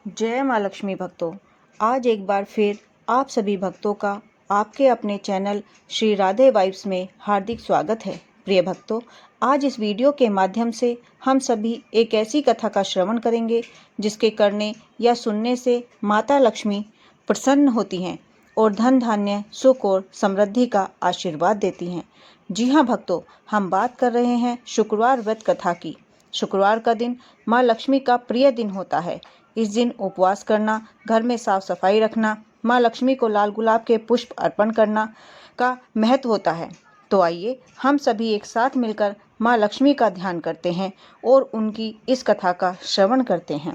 जय माँ लक्ष्मी भक्तों। आज एक बार फिर आप सभी भक्तों का आपके अपने चैनल श्री राधे वाइब्स में हार्दिक स्वागत है। प्रिय भक्तों, आज इस वीडियो के माध्यम से हम सभी एक ऐसी कथा का श्रवण करेंगे जिसके करने या सुनने से माता लक्ष्मी प्रसन्न होती हैं और धन धान्य सुख और समृद्धि का आशीर्वाद देती हैं। जी हाँ भक्तों, हम बात कर रहे हैं शुक्रवार व्रत कथा की। शुक्रवार का दिन माँ लक्ष्मी का प्रिय दिन होता है। इस दिन उपवास करना, घर में साफ सफाई रखना, माँ लक्ष्मी को लाल गुलाब के पुष्प अर्पण करना का महत्व होता है। तो आइए हम सभी एक साथ मिलकर माँ लक्ष्मी का ध्यान करते हैं और उनकी इस कथा का श्रवण करते हैं।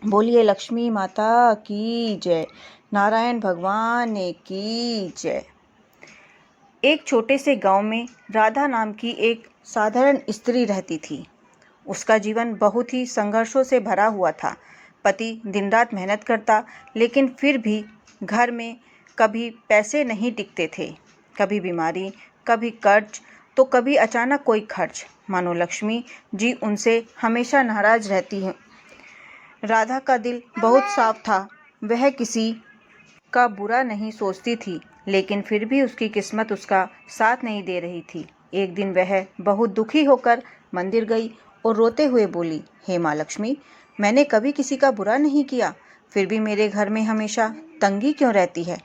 बोलिए लक्ष्मी माता की जय, नारायण भगवान की जय। एक छोटे से गांव में राधा नाम की एक साधारण स्त्री रहती थी। उसका जीवन बहुत ही संघर्षों से भरा हुआ था। पति दिन रात मेहनत करता, लेकिन फिर भी घर में कभी पैसे नहीं टिकते थे। कभी बीमारी, कभी कर्ज, तो कभी अचानक कोई खर्च। मानो लक्ष्मी जी उनसे हमेशा नाराज रहती हैं। राधा का दिल बहुत साफ था। वह किसी का बुरा नहीं सोचती थी, लेकिन फिर भी उसकी किस्मत उसका साथ नहीं दे रही थी। एक दिन वह बहुत दुखी होकर मंदिर गई और रोते हुए बोली, हे माँ लक्ष्मी, मैंने कभी किसी का बुरा नहीं किया, फिर भी मेरे घर में हमेशा तंगी क्यों रहती है?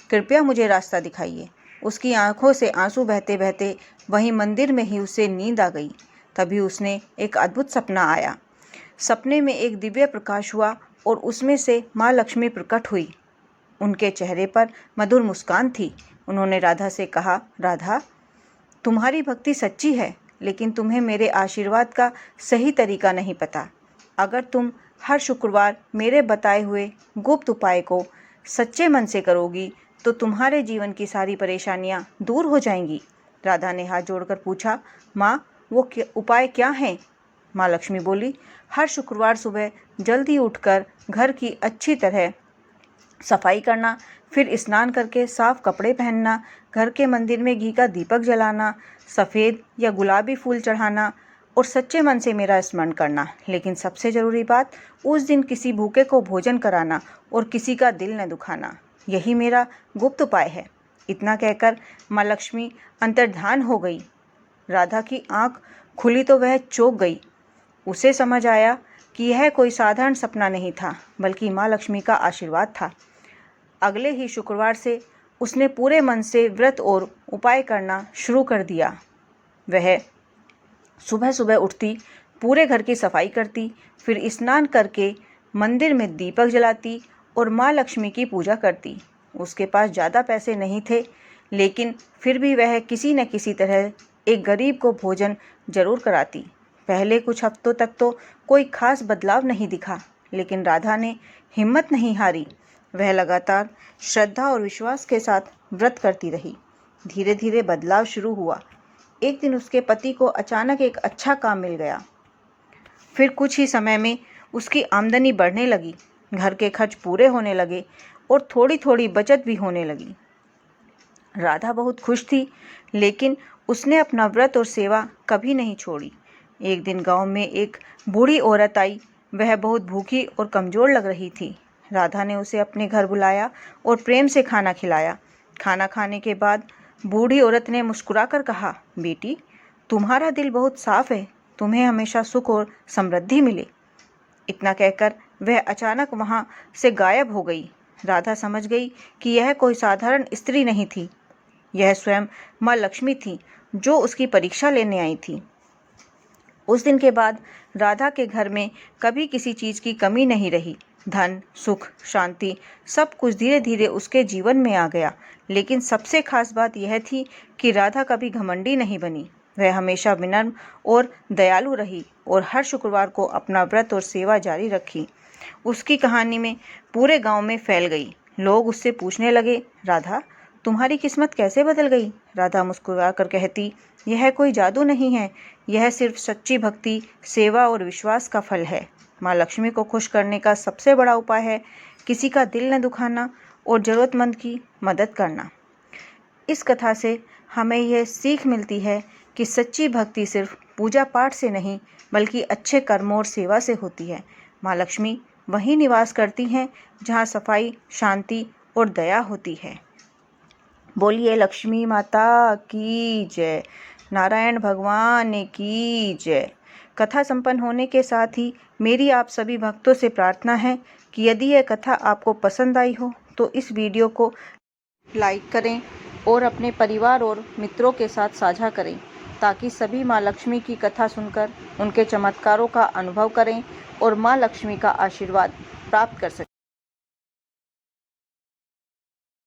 कृपया मुझे रास्ता दिखाइए। उसकी आंखों से आंसू बहते बहते वहीं मंदिर में ही उसे नींद आ गई। तभी उसने एक अद्भुत सपना आया। सपने में एक दिव्य प्रकाश हुआ और उसमें से माँ लक्ष्मी प्रकट हुई। उनके चेहरे पर मधुर मुस्कान थी। उन्होंने राधा से कहा, राधा, तुम्हारी भक्ति सच्ची है, लेकिन तुम्हें मेरे आशीर्वाद का सही तरीका नहीं पता। अगर तुम हर शुक्रवार मेरे बताए हुए गुप्त उपाय को सच्चे मन से करोगी तो तुम्हारे जीवन की सारी परेशानियां दूर हो जाएंगी। राधा ने हाथ जोड़कर पूछा, माँ, वो उपाय क्या हैं? माँ लक्ष्मी बोली, हर शुक्रवार सुबह जल्दी उठकर घर की अच्छी तरह सफाई करना, फिर स्नान करके साफ कपड़े पहनना, घर के मंदिर में घी का दीपक जलाना, सफ़ेद या गुलाबी फूल चढ़ाना और सच्चे मन से मेरा स्मरण करना। लेकिन सबसे ज़रूरी बात, उस दिन किसी भूखे को भोजन कराना और किसी का दिल न दुखाना। यही मेरा गुप्त उपाय है। इतना कहकर माँ लक्ष्मी अंतर्ध्यान हो गई। राधा की आंख खुली तो वह चौंक गई। उसे समझ आया कि यह कोई साधारण सपना नहीं था, बल्कि माँ लक्ष्मी का आशीर्वाद था। अगले ही शुक्रवार से उसने पूरे मन से व्रत और उपाय करना शुरू कर दिया। वह सुबह सुबह उठती, पूरे घर की सफाई करती, फिर स्नान करके मंदिर में दीपक जलाती और माँ लक्ष्मी की पूजा करती। उसके पास ज़्यादा पैसे नहीं थे, लेकिन फिर भी वह किसी न किसी तरह एक गरीब को भोजन जरूर कराती। पहले कुछ हफ्तों तक तो कोई खास बदलाव नहीं दिखा, लेकिन राधा ने हिम्मत नहीं हारी। वह लगातार श्रद्धा और विश्वास के साथ व्रत करती रही। धीरे धीरे बदलाव शुरू हुआ। एक दिन उसके पति को अचानक एक अच्छा काम मिल गया। फिर कुछ ही समय में उसकी आमदनी बढ़ने लगी, घर के खर्च पूरे होने लगे और थोड़ी थोड़ी बचत भी होने लगी। राधा बहुत खुश थी, लेकिन उसने अपना व्रत और सेवा कभी नहीं छोड़ी। एक दिन गांव में एक बूढ़ी औरत आई। वह बहुत भूखी और कमज़ोर लग रही थी। राधा ने उसे अपने घर बुलाया और प्रेम से खाना खिलाया। खाना खाने के बाद बूढ़ी औरत ने मुस्कुराकर कहा, बेटी, तुम्हारा दिल बहुत साफ है, तुम्हें हमेशा सुख और समृद्धि मिले। इतना कहकर वह अचानक वहाँ से गायब हो गई। राधा समझ गई कि यह कोई साधारण स्त्री नहीं थी, यह स्वयं माँ लक्ष्मी थी, जो उसकी परीक्षा लेने आई थी। उस दिन के बाद राधा के घर में कभी किसी चीज़ की कमी नहीं रही। धन, सुख, शांति, सब कुछ धीरे धीरे उसके जीवन में आ गया। लेकिन सबसे खास बात यह थी कि राधा कभी घमंडी नहीं बनी। वह हमेशा विनम्र और दयालु रही और हर शुक्रवार को अपना व्रत और सेवा जारी रखी। उसकी कहानी में पूरे गांव में फैल गई। लोग उससे पूछने लगे, राधा, तुम्हारी किस्मत कैसे बदल गई? राधा मुस्कुरा कर कहती, यह कोई जादू नहीं है, यह सिर्फ सच्ची भक्ति, सेवा और विश्वास का फल है। माँ लक्ष्मी को खुश करने का सबसे बड़ा उपाय है किसी का दिल न दुखाना और ज़रूरतमंद की मदद करना। इस कथा से हमें यह सीख मिलती है कि सच्ची भक्ति सिर्फ पूजा पाठ से नहीं, बल्कि अच्छे कर्मों और सेवा से होती है। माँ लक्ष्मी वहीं निवास करती हैं जहाँ सफाई, शांति और दया होती है। बोलिए लक्ष्मी माता की जय, नारायण भगवान की जय। कथा संपन्न होने के साथ ही मेरी आप सभी भक्तों से प्रार्थना है कि यदि यह कथा आपको पसंद आई हो तो इस वीडियो को लाइक करें और अपने परिवार और मित्रों के साथ साझा करें, ताकि सभी माँ लक्ष्मी की कथा सुनकर उनके चमत्कारों का अनुभव करें और माँ लक्ष्मी का आशीर्वाद प्राप्त कर सकें।